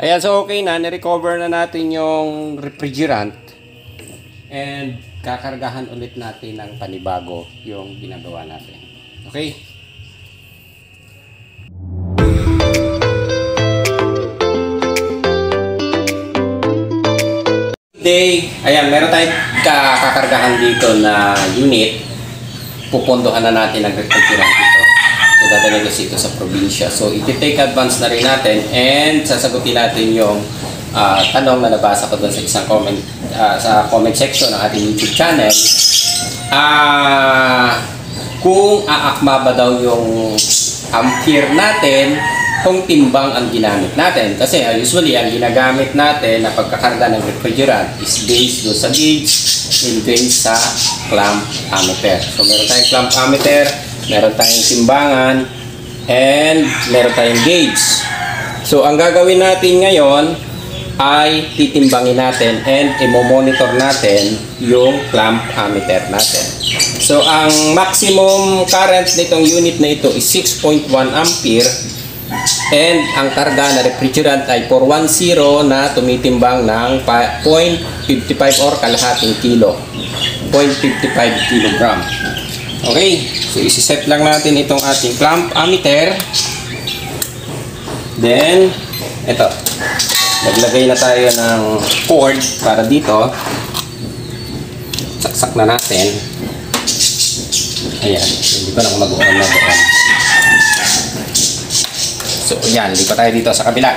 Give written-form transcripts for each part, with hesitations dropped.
Ayan, so okay na. Nirecover na natin yung refrigerant. And kakargahan ulit natin ng panibago yung ginagawa natin. Okay? Today, ayan, meron tayong kakargahan dito na unit. Pupunduhan na natin ang refrigerant dito. So, dadalhin kasi ito sa probinsya. So, iti-take advance na rin natin and sasagutin natin yung tanong na nabasa ko doon sa isang comment, sa comment section ng ating YouTube channel. Kung aakma ba daw yung ampere natin kung timbang ang ginamit natin. Kasi usually, ang ginagamit natin na pagkakarga ng refrigerant is based doon sa gauge and based sa clamp ammeter. So, meron tayong clamp ammeter, meron tayong timbangan, and meron tayong gauge. So, ang gagawin natin ngayon ay titimbangin natin and i-monitor natin yung clamp ammeter natin. So, ang maximum current nitong unit na ito is 6.1 ampere. And ang karga na refrigerant ay 410 na tumitimbang ng 0.55 or kalahating kilo. 0.55 kilogram. Okay, so isi-set lang natin itong ating clamp ammeter. Then, ito. Naglagay na tayo ng cord para dito. Saksak na natin. Ayan, hindi ko lang mag-on na doon. So, yan. Lipat tayo dito sa kabila.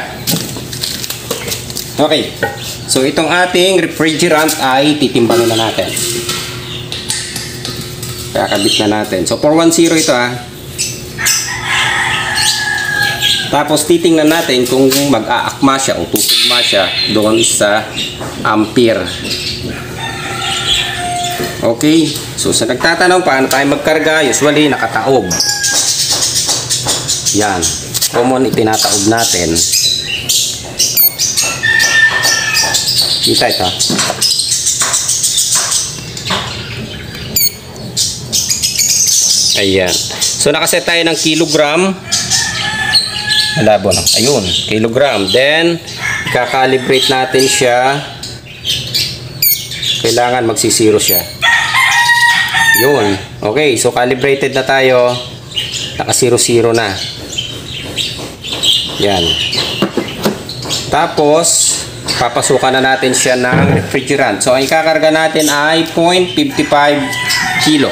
Okay. So, itong ating refrigerant ay titimbangin na natin. Kakabit na natin. So, 410 ito Tapos, titingnan natin kung mag-aakma siya o tutugma siya doon sa ampere. Okay. So, sa nagtatanong paano tayo magkarga, usually nakataob. Yan. Common itinataob natin. Kita ito. Ayan. So, nakaset tayo ng kilogram. Malabo na. Ayun. Kilogram. Then, kakalibrate natin siya. Kailangan magsisiro siya. Yun. Okay. So, calibrated na tayo. Naka-0-0 na. Yan. Tapos, papasukan na natin siya ng refrigerant. So, ang ikakarga natin ay 0.55 kilo.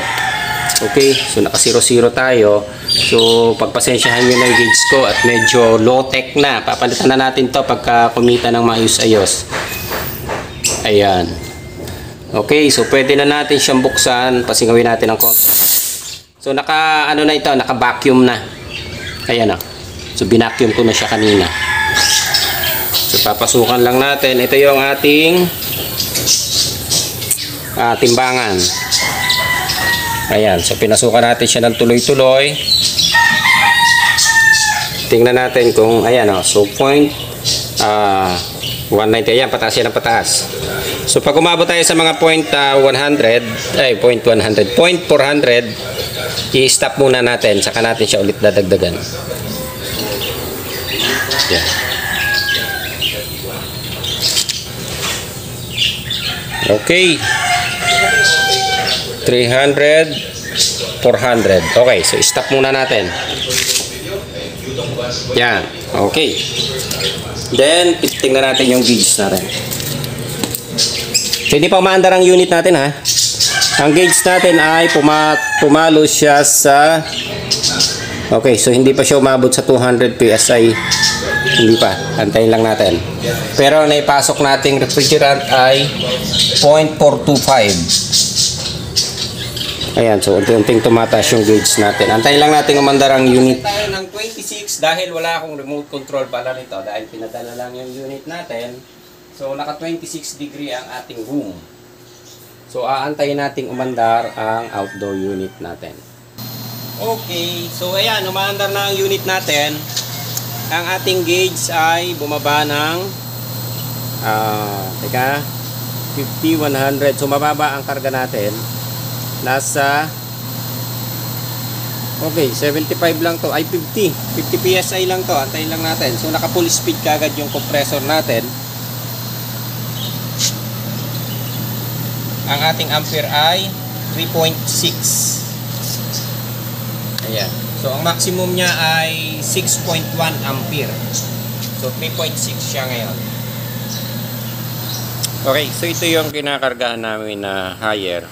Okay? So, naka-0-0 tayo. So, pagpasensyahan nyo na yung gauge ko at medyo low-tech na. Papalitan na natin to pagka kumita ng maayos-ayos. Ayan. Okay? So, pwede na natin siyang buksan. Pasingawin natin ang konti. So, naka-ano na ito? Naka-vacuum na. Ayan o. So, binacuum ko na siya kanina. So, papasukan lang natin. Ito yung ating timbangan. Ayan. So, pinasukan natin siya ng tuloy-tuloy. Tingnan natin kung, ayan o. So, 190. Ayan, pataas yan ang pataas. So, pag umabot tayo sa mga 0.400, i-stop muna natin. Saka natin siya ulit dadagdagan. Yeah. Okay. 300, 400. Okay, so stop muna natin. Yan. Okay. Then, tingnan natin yung gauge natin. So, hindi pa umaandar ang unit natin ha. Ang gauge natin ay pumalo siya sa... Okay, so hindi pa siya umabot sa 200 PSI. Hindi pa. Antayin lang natin. Pero naipasok nating refrigerant ay 0.425. Ayan, so unti-unting tumataas yung gauge natin. Antayin lang natin umandar ang unit. Tayo ng 26 dahil wala akong remote control pala nito. Dahil pinadala lang yung unit natin. So naka 26 degree ang ating room. So aantayin nating umandar ang outdoor unit natin. Okay, so ayan, umaandar na ang unit natin. Ang ating gauge ay bumaba ng 50, 100. So mababa ang karga natin. Nasa Okay, 75 lang to. Ay, 50. 50 PSI lang to. Antayin lang natin. So, naka full speed kagad yung compressor natin. Ang ating ampere ay 3.6. Ayan. So, ang maximum niya ay 6.1 ampere. So, 3.6 siya ngayon. Okay, so ito yung kinakargahan namin na higher.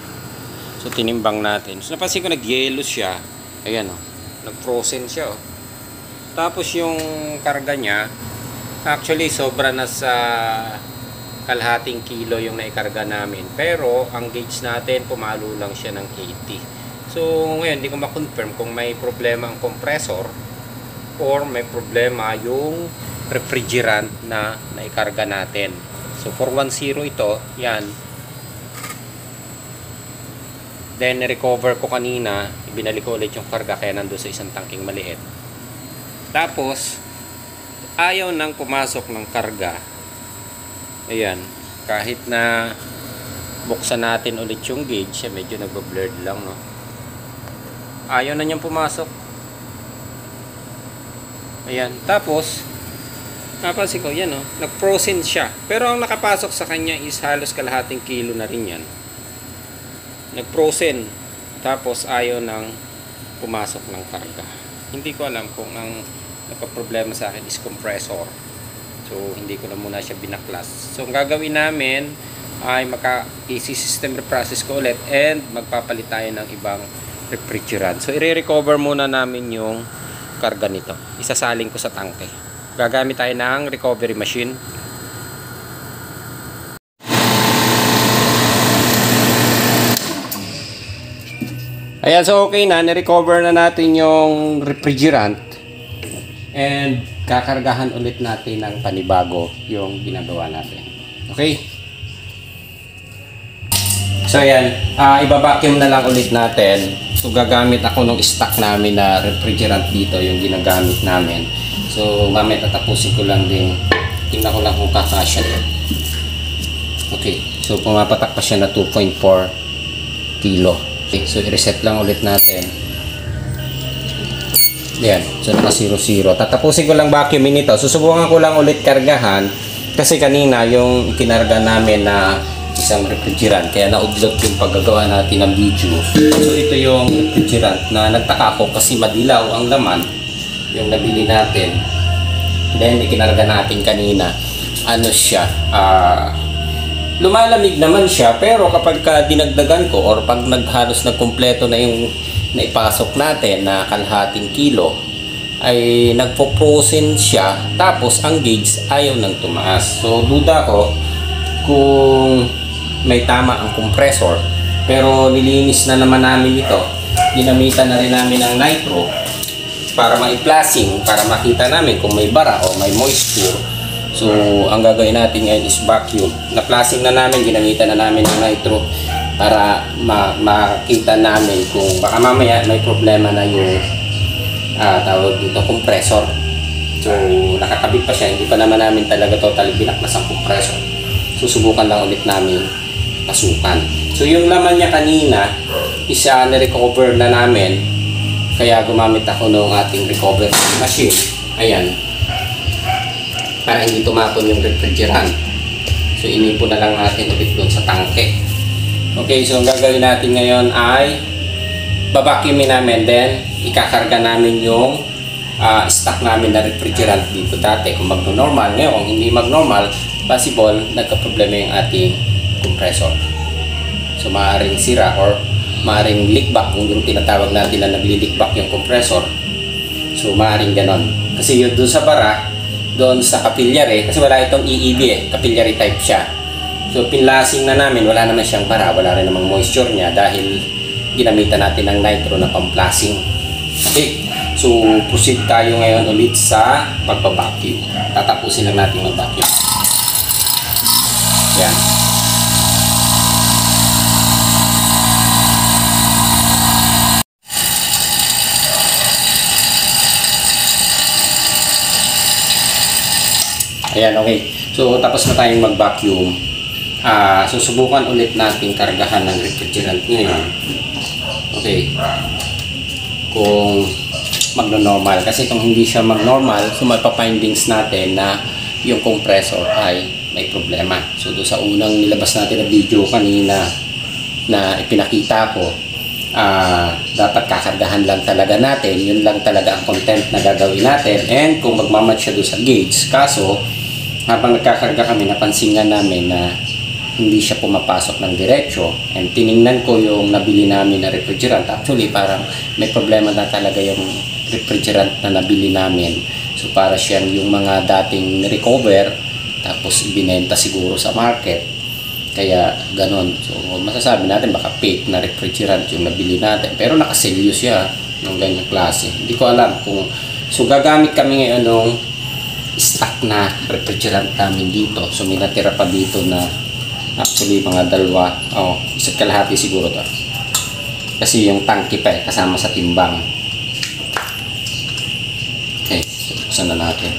So, tinimbang natin. So, napansin ko nag-yellow siya. Ayan o. Nag-frozen siya o. Tapos yung karga niya, actually sobra na sa kalahating kilo yung naikarga namin. Pero ang gauge natin, pumalo lang siya ng 80. So ngayon, hindi ko ma-confirm kung may problema ang compressor or may problema yung refrigerant na naikarga natin. So 410 ito, yan. Then, recover ko kanina, ibinalik ko ulit yung karga kaya nandun sa isang tangking maliit. Tapos, ayaw nang pumasok ng karga. Ayan, kahit na buksan natin ulit yung gauge, medyo nagbablurred lang, no? Ayaw na niyang pumasok. Ayan, tapos, napansin ko, yan, no? Nag-frozen siya. Pero ang nakapasok sa kanya is halos kalahating kilo na rin yan. Nag-frozen, tapos ayaw nang pumasok ng karga. Hindi ko alam kung ang nagpa-problema sa akin is compressor. So hindi ko na muna siya binaklas. So ang gagawin namin ay maka-AC system reprocess ko ulit and magpapalit tayo ng ibang refrigerant. So i-recover muna namin yung karga nito. Isasaling ko sa tangke. Gagamit tayo ng recovery machine. Ayan, so okay na, ni-recover na natin yung refrigerant and kakargahan ulit natin ng panibago yung ginagawa natin. Okay? So ayan, iba-vacuum na lang ulit natin. So gagamit ako ng stock namin na refrigerant dito, yung ginagamit namin. So mamaya tatapusin ko lang din, tingnan ko lang kung kakasya din. Okay, so pumapatak pa siya na 2.4 kilo. Okay, so i-reset lang ulit natin. Ayan, so naka 0-0. Tatapusin ko lang vacuumin ito. Susubukan ko lang ulit kargahan kasi kanina yung ikinarga namin na isang refrigerant kaya naudlot yung paggagawa natin ng video. So ito yung refrigerant na nagtaka ko kasi madilaw ang laman yung nabili natin. Then ikinarga natin kanina. Ano siya? Lumalamig naman siya pero kapag dinagdagan ko or pag naghalos nagkumpleto na yung naipasok natin na kalahating kilo ay nagpo-frozen siya tapos ang gauge ayaw nang tumaas. So duda ko kung may tama ang compressor pero nilinis na naman namin ito. Ginamitan na rin namin ng nitro para ma-flushing para makita namin kung may bara o may moisture. So, ang gagawin natin ngayon is vacuum. Na-flushing na namin, ginamitan na namin ng nitro para makita namin kung baka mamaya may problema na yung tawag dito, compressor. So, nakakabit pa siya. Hindi pa naman namin talaga totally binaklas ang compressor. Susubukan lang ulit namin pasukan. So, yung laman niya kanina, isa na-recover na namin. Kaya gumamit ako ng ating recovery machine. Ayan. Para hindi tumapon yung refrigerant. So inipon na lang natin ulit doon sa tangke. Okay, so ang gagawin natin ngayon ay babacuumin namin, then ikakarga namin yung stock namin na refrigerant dito dati kung mag-normal. Ngayon kung hindi mag-normal, possible nagka-problema yung ating compressor. So maaaring sira or maaaring leak back kung yung tinatawag natin na nagli-leak back yung compressor. So maaaring ganon. Kasi yun doon sa bara, doon sa capillary, kasi wala itong EEB capillary type siya. So pinlasing na namin, wala naman siyang bara, wala rin namang moisture niya dahil ginamitan natin ng nitro na pang-flushing. Okay, so proceed tayo ngayon ulit sa pagpa-vacuum. Tatapusin lang natin mag-vacuum. Yan. Ayan, okay. So, tapos na tayong mag-vacuum. Susubukan ulit natin kargahan ng refrigerant ngayon. Okay. kung magno-normal. Kasi kung hindi siya mag-normal, so mapapindings natin na yung compressor ay may problema. So doon sa unang nilabas natin na video kanina na ipinakita ko, dapat kakargahan lang talaga natin. Yun lang talaga ang content na gagawin natin. And kung magmamatch siya doon sa gauge. Kaso, habang nagkakarga kami, napansin nga namin na hindi siya pumapasok ng diretsyo. And tiningnan ko yung nabili namin na refrigerant. Actually, parang may problema na talaga yung refrigerant na nabili namin. So para siyang yung mga dating recover, tapos ibinenta siguro sa market. Kaya ganon. So masasabi natin baka fake na refrigerant yung nabili natin. Pero nakaselyo siya ng ganyang klase. Hindi ko alam kung... So gagamit kami ngayon ng stock na refrigerant namin dito. So may natira pa dito na actually mga dalawa. Isa't kalahati siguro to. Kasi yung tangke pa kasama sa timbang. Okay, so buksan na natin.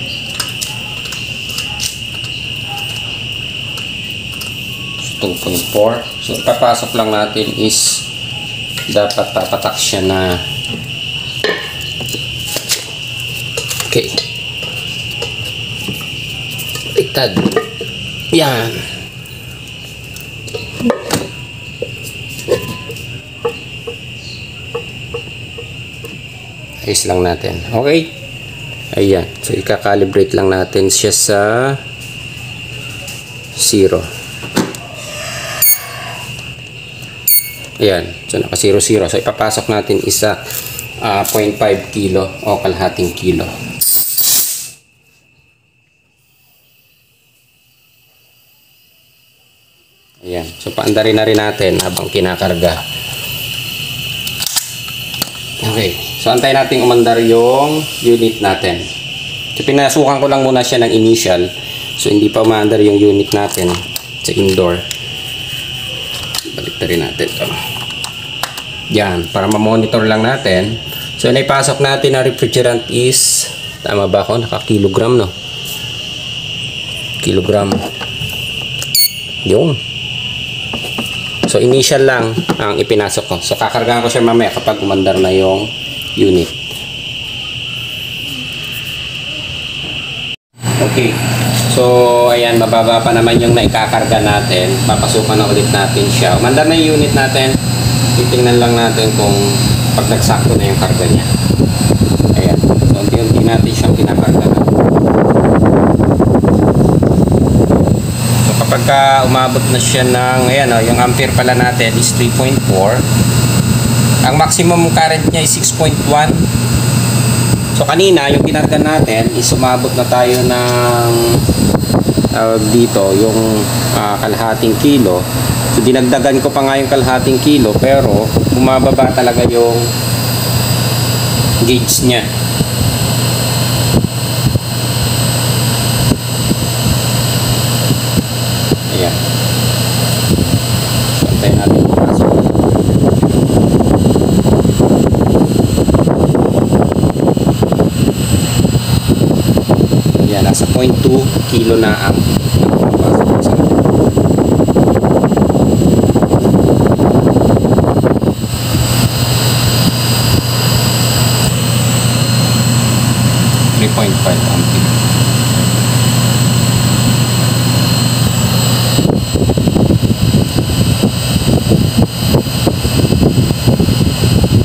So 2.4. So ipapasok lang natin is dapat papatak siya na okay. Baliktad. Yan. Ayos lang natin. Okay. Ayan. So, ikakalibrate lang natin siya sa 0. Ayan. So, naka 0, 0. So, ipapasok natin isa 0.5 kilo o kalahating kilo. Ayan. So, paandarin na rin natin habang kinakarga. Okay. So, antayin natin umandar yung unit natin. So, pinasukan ko lang muna siya ng initial. So, hindi pa umandar yung unit natin sa indoor. Balik na rin natin ito. Yan. Para ma-monitor lang natin. So, naipasok natin na refrigerant is, tama ba ako? Naka-kilogram, no? Kilogram. Yung. So, initial lang ang ipinasok ko. So, kakargahan ko siya mamaya kapag umandar na yung unit. Okay. So, ayan, mababa pa naman yung naikakarga natin. Papasukan na ulit natin siya. Umandar na yung unit natin. Titingnan lang natin kung pag nagsakto na yung karga niya. Ayan. So, unti-unti natin siyang kinakarga na. So, kapag umabot na siya ng, ayan o, yung ampere pala natin is 3.4. Ang maximum current niya is 6.1. So kanina yung kinarga natin is umabot na tayo ng dito yung kalahating kilo. So dinagdagan ko pa nga yung kalahating kilo pero bumababa talaga yung gauge niya. Ayan. So antayin natin pumasok. Yan, nasa 0.2 kilo na ang napapasok sa natin. Ampere.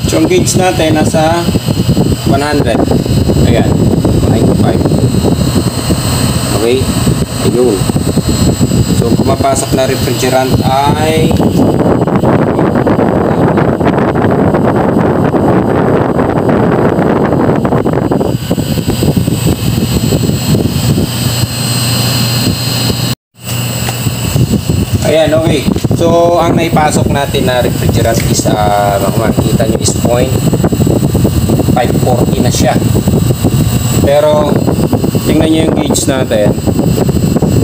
So, ang gauge natin nasa 100. Ayan, 95. Okay, ayun. So, pumapasok na refrigerant ay ayan, okay. So, ang naipasok natin na refrigerant is makikita nyo is 0.540 na siya. Pero tingnan nyo yung gauge natin,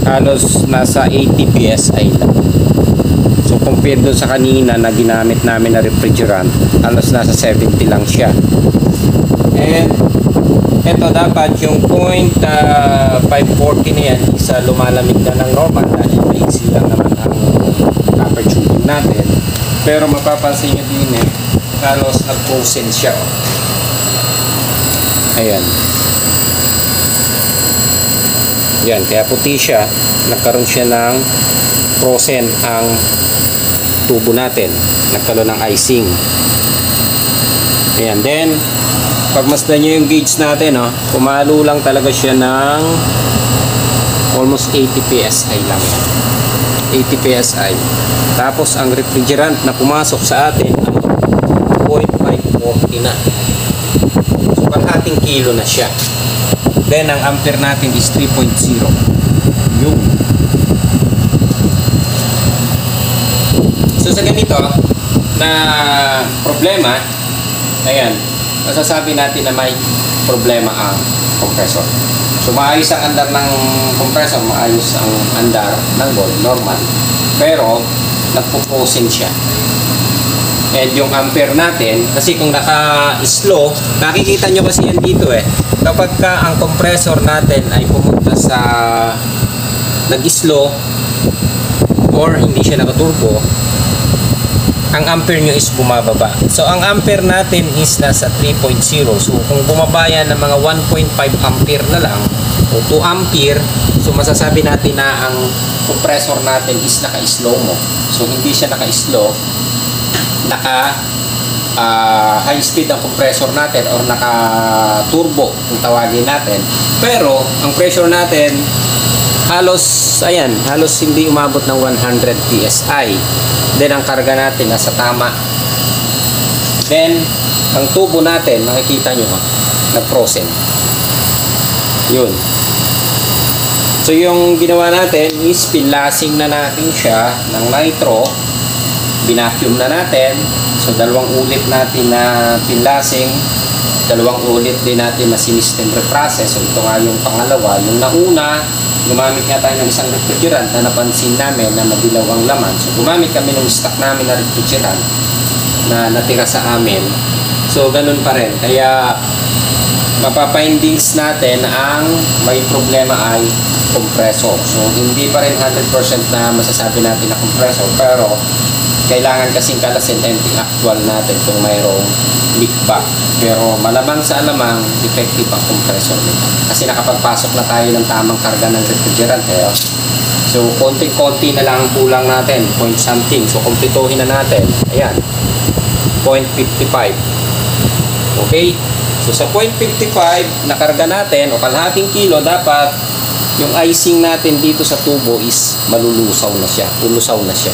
halos nasa 80 PSI lang. So compared doon sa kanina na ginamit namin na refrigerant, halos nasa 70 lang siya. And eto dapat yung 0.540 na yan is lumalamig na ng normal dahil maiksi lang naman ang copper tubing natin. Pero mapapansin nyo din halos nag-frozen siya. Ayan. Yan, kaya puti siya. Nagkaroon siya ng frozen ang tubo natin. Nagkaroon ng icing. Ayan, then pagmasdan nyo yung gauge natin, pumalo lang talaga siya ng almost 80 PSI lang yan. 80 PSI. Tapos ang refrigerant na pumasok sa atin ay 0.540 na. So kalahating kilo na siya. Then ang ampere natin is 3.0. Yung. So sa ganito na problema, ayan, masasabi natin na may problema ang compressor. So maayos ang andar ng compressor, maayos ang andar ng board, normal. Pero nagpo-frozen siya. And yung ampere natin, kasi kung naka-slow, nakikita nyo kasi yan dito kapag ka ang compressor natin ay pumunta sa nag-slow or hindi siya naka-turbo, ang ampere nyo is bumababa. So ang ampere natin is nasa 3.0. So kung bumaba yan ng mga 1.5 ampere na lang o 2 ampere, so masasabi natin na ang compressor natin is naka-slow mo. So hindi siya naka-slow, naka high speed ang compressor natin or naka turbo kung tawagin natin. Pero ang pressure natin halos hindi umabot ng 100 PSI. Then ang karga natin nasa tama. Then ang tubo natin, makikita nyo nag-frozen. Yun. So yung ginawa natin is pinlasing na natin siya ng nitro. Binacuum na natin. So dalawang ulit natin na pinlasing, dalawang ulit din natin na sinistem reprocess. So ito nga yung pangalawa. Yung nauna, gumamit nga tayo ng isang refrigerant na napansin namin na madilaw ang laman. So gumamit kami ng stock namin na refrigerant na natira sa amin. So ganun pa rin. Kaya mapapindings natin ang may problema ay compressor. So hindi pa rin 100% na masasabi natin na compressor, pero kailangan kasing kalasin yung actual natin kung mayroong leak back. Pero malamang sa alamang effective ang compressor nito. Kasi nakapagpasok na tayo ng tamang karga ng refrigerant. So konting-konti na lang ang kulang natin, point something. So kumpletuhin na natin. Ayan, 0.55. Okay? So sa 0.55 na karga natin o kalahating kilo, dapat yung icing natin dito sa tubo is malulusaw na siya, ulusaw na siya.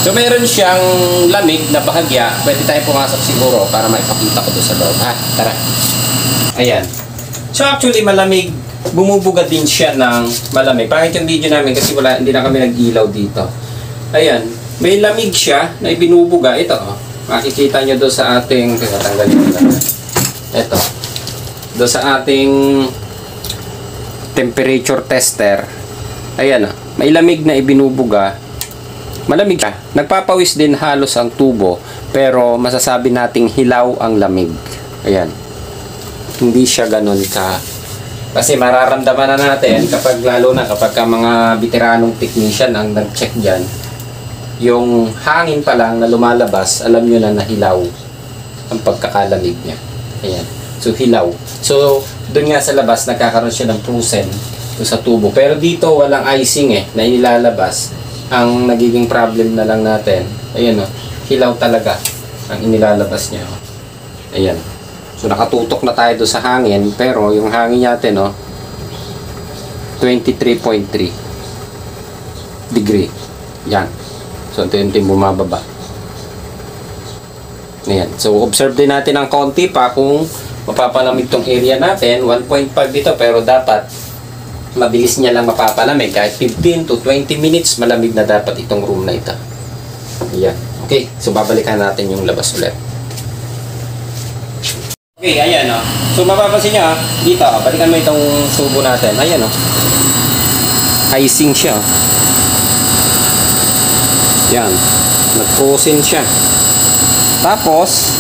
So meron siyang lamig na bahagya. Pwede tayo pumasok siguro para maipakita ko doon sa loob. Tara. Ayan. So actually malamig. Bumubuga din siya ng malamig. Pangit yung video namin kasi hindi na kami nag-ilaw dito. Ayan. May lamig siya na ibinubuga. Ito. Makikita nyo doon sa ating... Tanggalin ko lang. Ito. Doon sa ating temperature tester. Ayan. May lamig na ibinubuga. Malamig siya. Nagpapawis din halos ang tubo, pero masasabi nating hilaw ang lamig. Ayan. Hindi siya ganun ka. Kasi mararamdaman na natin kapag lalo na kapag ka mga veteranong technician ang nag-check dyan, yung hangin pa lang na lumalabas, alam nyo na nahilaw ang pagkakalamig niya. Ayan. So hilaw. So doon nga sa labas nagkakaroon siya ng frozen sa tubo. Pero dito walang icing na inilalabas. Ang nagiging problem na lang natin, ayan hilaw talaga ang inilalabas niya. Ayan. So nakatutok na tayo doon sa hangin, pero yung hangin natin 23.3 degree. Yan. So ito yung bumababa. Ayan. So observe din natin ang konti pa kung mapapalamig tong area natin. 1.5 dito, pero dapat mabilis niya lang mapapalamig. Kahit 15 to 20 minutes, malamig na dapat itong room na ito. Ayan. Okay, so babalikan natin yung labas ulit. Okay, ayan So mapapansin nyo dito, balikan mo itong tubo natin. Ayan icing siya. Yan. Nag-frozen siya. Tapos,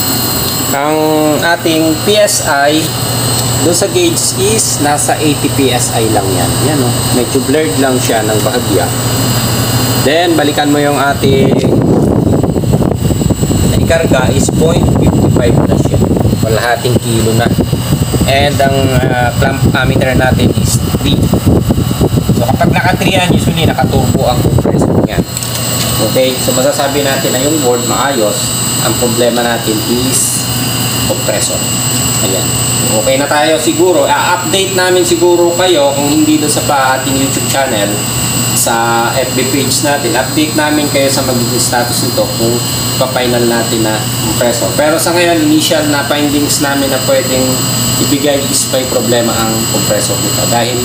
ang ating PSI doon sa gauge is nasa 80 PSI lang yan. Yan medyo blurred lang siya ng bahagya. Then balikan mo yung ating naikarga is 0.55 na siya. Kalahating kilo na. And ang clamp ammeter natin is 3. So kapag naka 3 yan, usually naka-turbo ang compressor niyan. Okay, so masasabi natin na yung board maayos. Ang problema natin is compressor. Ayan. Okay na tayo siguro. Update namin siguro kayo kung hindi doon sa ating YouTube channel, sa FB page natin. Update namin kayo sa magiging status nito kung pa-final natin na compressor. Pero sa ngayon, initial na findings namin na pwedeng ibigay is may problema ang compressor nito. Dahil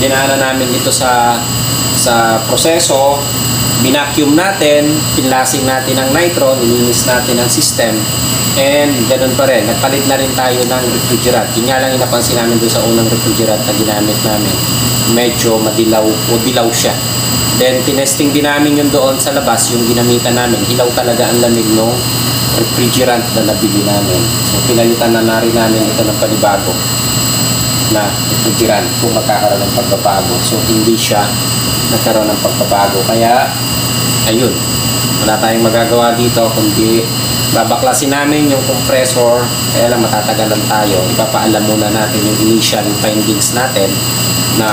dinaanan namin ito sa proseso, binacuum natin, pinlasing natin ang nitro, nilinis natin ang system, and ganun pa rin. Nagpalit na rin tayo ng refrigerant. Yun nga lang yung napansin namin doon sa unang refrigerant na ginamit namin. Medyo madilaw o dilaw siya. Then, tinesting din namin yun doon sa labas, yung ginamitan namin. Hilaw talaga ang lamig ng refrigerant na nabili namin. So, pinalitan na rin namin ito ng panibago na refrigerant kung magkakaroon ng pagbabago. So, hindi siya nagkaroon ng pagbabago. Kaya, ayun. Wala tayong magagawa dito kundi babaklasin namin yung compressor. Kaya lang matatagalan tayo. Ipapaalam muna natin yung initial findings natin na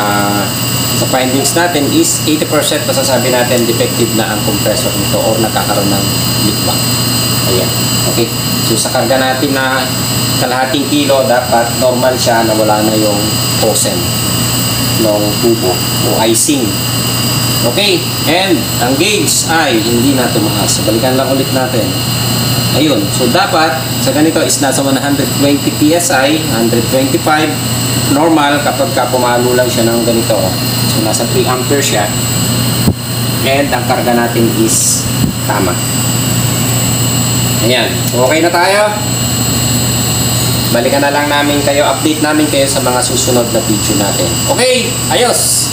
sa findings natin is 80% masasabi natin defective na ang compressor nito or nagkakaroon ng leak back. Ayan. Okay. So sa karga natin na kalahating kilo, dapat normal siya na wala na yung posen ng tubo o icing. Okay. And ang gauge ay hindi na tumaas. So balikan lang ulit natin. Ayun. So dapat sa ganito is nasa 120 PSI, 125 normal kapag pumalo lang siya ng ganito. So nasa 3 ampere siya. And ang karga natin is tama. Ayan. Okay na tayo. Balikan na lang namin kayo, update namin kayo sa mga susunod na video natin. Okay, ayos!